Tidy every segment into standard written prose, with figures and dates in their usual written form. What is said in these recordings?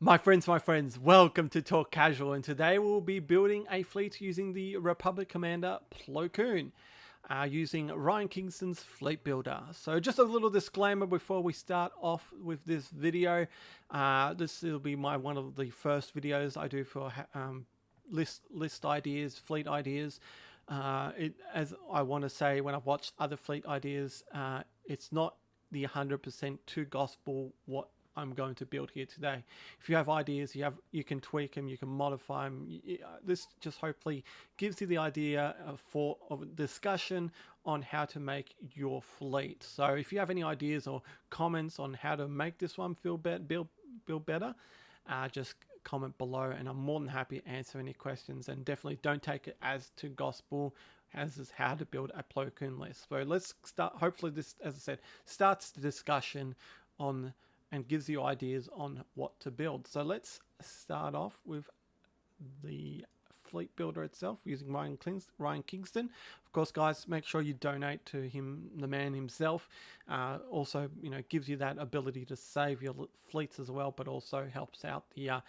My friends, welcome to Talk Casual, and today we'll be building a fleet using the Republic Commander Plo Koon, using Ryan Kingston's Fleet Builder. So just a little disclaimer before we start off with this video. This will be one of the first videos I do for list ideas, fleet ideas. As I want to say, when I've watched other fleet ideas, it's not the 100% to gospel what I'm going to build here today. If you have ideas, you can tweak them, you can modify them. This just hopefully gives you the idea of a discussion on how to make your fleet. So if you have any ideas or comments on how to make this one build better, just comment below, and I'm more than happy to answer any questions. And definitely don't take it as to gospel, as is how to build a Plo Koon list. So let's start. Hopefully this, as I said, starts the discussion on and gives you ideas on what to build. So let's start off with the fleet builder itself using Ryan Kingston. Of course, guys, make sure you donate to him, the man himself. Also, gives you that ability to save your fleets as well, but also helps out the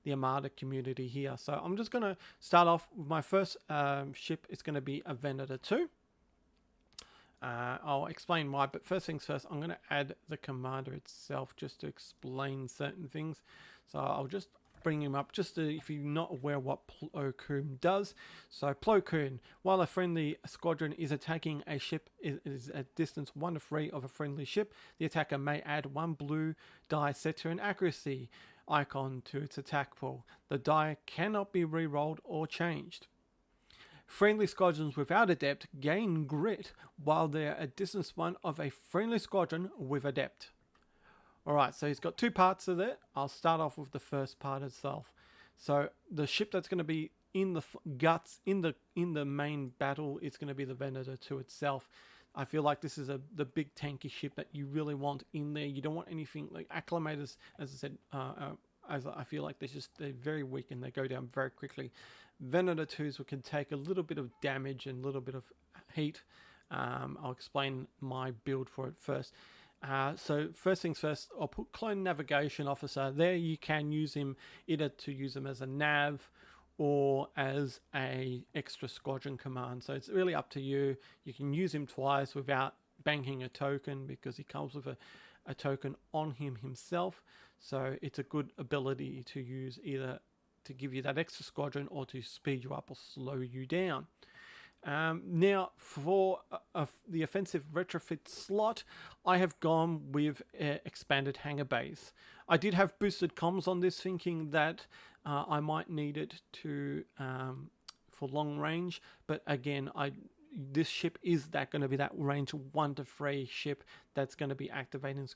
Armada community here. So I'm just going to start off with my first ship. It's going to be a Venator 2. I'll explain why, but first things first, I'm going to add the commander itself just to explain certain things. So I'll just bring him up just to, if you're not aware what Plo Koon does. So Plo Koon, while a friendly squadron is attacking a ship is at distance 1 to 3 of a friendly ship, the attacker may add 1 blue die set to an accuracy icon to its attack pool. The die cannot be re-rolled or changed. Friendly squadrons without adept gain grit while they're at distance 1 of a friendly squadron with adept. Alright, so he's got 2 parts of it. I'll start off with the first part itself. So the ship that's going to be in the guts, in the main battle, is going to be the Venator 2 itself. I feel like this is the big tanky ship that you really want in there. You don't want anything like acclimators, as I said, as I feel like they're very weak and they go down very quickly. Venator 2s can take a little bit of damage and a little bit of heat. I'll explain my build for it first. So first things first, I'll put Clone Navigation Officer. There you can use him either to use him as a nav or as a extra squadron command. So it's really up to you. You can use him twice without banking a token because he comes with a token on him himself. So it's a good ability to use either to give you that extra squadron or to speed you up or slow you down. Now for the offensive retrofit slot, I have gone with expanded hangar base. I did have boosted comms on this, thinking that I might need it for long range, but again, this ship is going to be that range 1 to 3 ship that's going to be activating.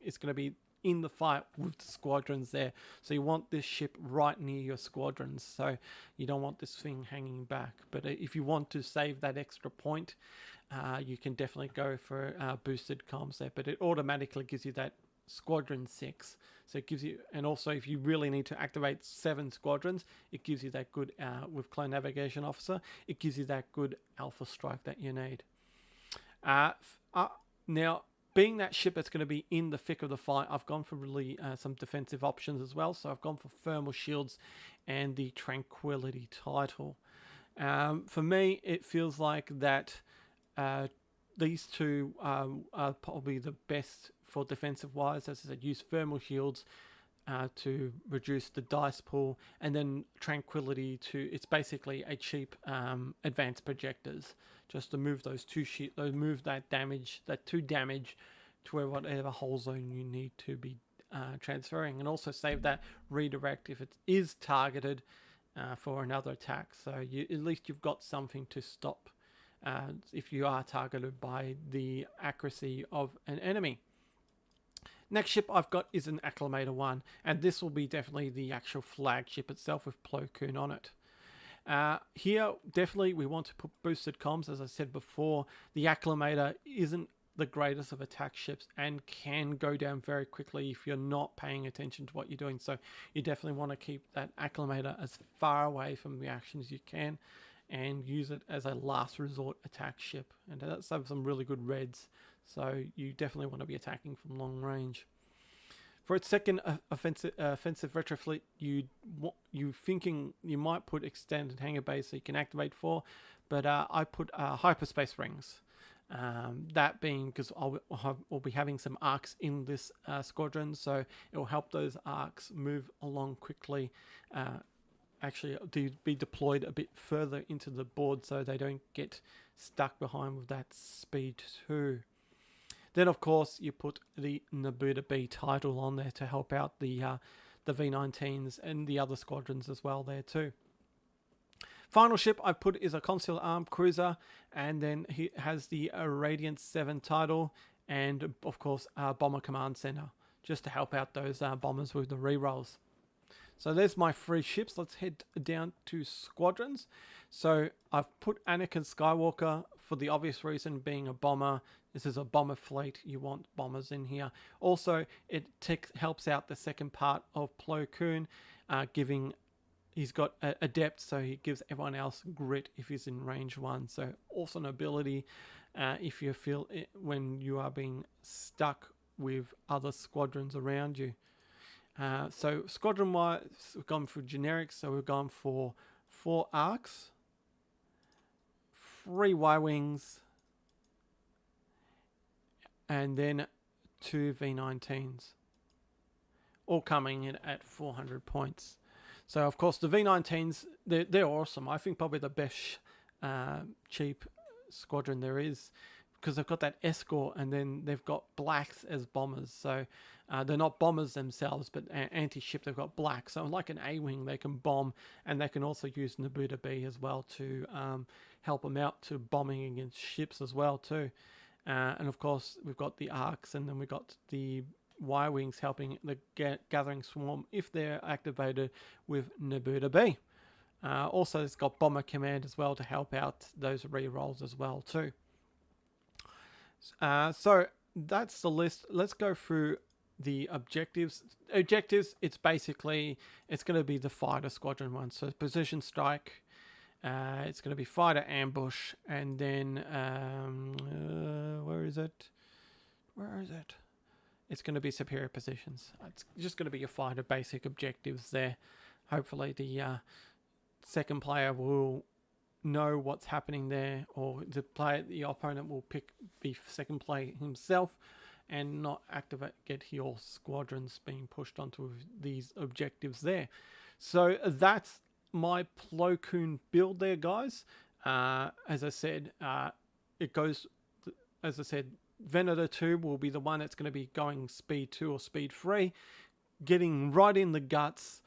It's going to be in the fight with the squadrons there. So you want this ship right near your squadrons. So you don't want this thing hanging back. But if you want to save that extra point, you can definitely go for boosted comms there. But it automatically gives you that squadron 6. So it gives you, and also if you really need to activate 7 squadrons, it gives you that good, with Clone Navigation Officer, it gives you that good alpha strike that you need. Now, being that ship that's going to be in the thick of the fight, I've gone for really some defensive options as well. So I've gone for thermal shields and the tranquility title. For me, it feels like that these two are probably the best for defensive wise. As I said, use thermal shields to reduce the dice pool, and then tranquility it's basically a cheap advanced projectors, just to move those move that 2 damage to whatever hull zone you need to be transferring, and also save that redirect if it is targeted for another attack. So at least you've got something to stop if you are targeted by the accuracy of an enemy. Next ship I've got is an Acclimator 1, and this will be definitely the actual flagship itself with Plo Koon on it. Here, definitely we want to put boosted comms. As I said before, the Acclimator isn't the greatest of attack ships and can go down very quickly if you're not paying attention to what you're doing. So you definitely want to keep that Acclimator as far away from the action as you can and use it as a last resort attack ship. And that's some really good reds. So you definitely want to be attacking from long range. For its second offensive retro fleet, you thinking you might put extended hangar base so you can activate 4, but I put hyperspace rings. That being because I'll be having some arcs in this squadron, so it will help those arcs move along quickly. Actually, be deployed a bit further into the board so they don't get stuck behind with that speed too. Then, of course, you put the Nabuta B title on there to help out the V19s and the other squadrons as well there too. Final ship I've put is a Consular Armed Cruiser, and then he has the Radiant 7 title, and of course Bomber Command Center, just to help out those bombers with the rerolls. So there's my 3 ships. Let's head down to squadrons. So I've put Anakin Skywalker for the obvious reason being a bomber. This is a bomber fleet. You want bombers in here. Also, it helps out the second part of Plo Koon, he's got a depth, so he gives everyone else grit if he's in range 1. So also an ability if you feel it when you are being stuck with other squadrons around you. So squadron wise, we've gone for generics. So we've gone for 4 arcs, 3 Y-wings, and then 2 V19s, all coming in at 400 points. So of course the V19s, they're awesome. I think probably the best cheap squadron there is, because they've got that escort and then they've got blacks as bombers. So they're not bombers themselves, but anti-ship, they've got black. So like an A-wing, they can bomb, and they can also use Nabuta B as well to help them out to bombing against ships as well too. And of course we've got the arcs, and then we've got the Y-wings helping the gathering swarm if they're activated with Nabuta B. Also it's got Bomber Command as well to help out those rerolls as well too. So that's the list. Let's go through the objectives. It's basically, it's going to be the fighter squadron one. So position strike, it's going to be fighter ambush, and then where is it? It's going to be superior positions. It's just going to be your fighter basic objectives there. Hopefully the second player will know what's happening there, or the opponent will pick the second player himself and not get your squadrons being pushed onto these objectives there. So that's my Plo Koon build there, guys. As I said, Venator 2 will be the one that's going to be going speed 2 or speed 3, getting right in the guts,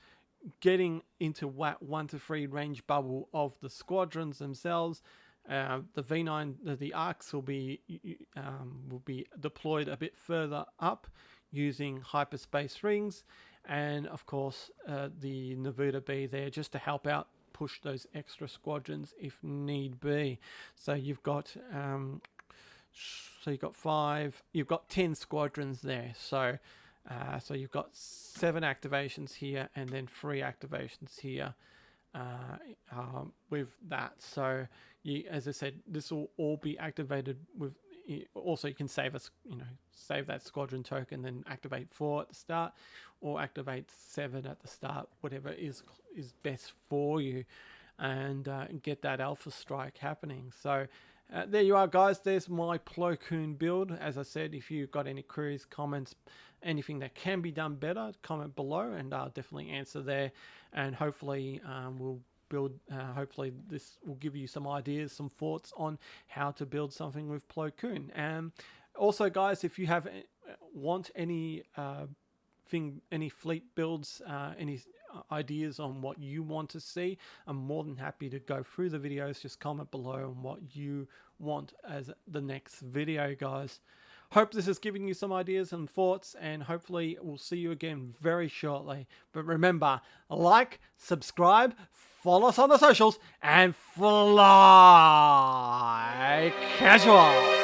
getting into 1 to 3 range bubble of the squadrons themselves. The V9, the arcs will be deployed a bit further up using hyperspace rings, and of course the Nabuta B there just to help out push those extra squadrons if need be. So you've got 10 squadrons there. So you've got 7 activations here and then 3 activations here with that. So as I said, this will all be activated with. Also, you can save that squadron token, then activate 4 at the start, or activate 7 at the start, whatever is best for you, and get that alpha strike happening. So there you are, guys. There's my Plo Koon build. As I said, if you've got any queries, comments, anything that can be done better, comment below, and I'll definitely answer there. And hopefully we'll build. Hopefully this will give you some ideas, some thoughts on how to build something with Plo Koon. And also, guys, if you want any fleet builds, any ideas on what you want to see, I'm more than happy to go through the videos. Just comment below on what you want as the next video, guys. Hope this is giving you some ideas and thoughts, and hopefully we'll see you again very shortly. But remember, like, subscribe, follow us on the socials, and fly casual.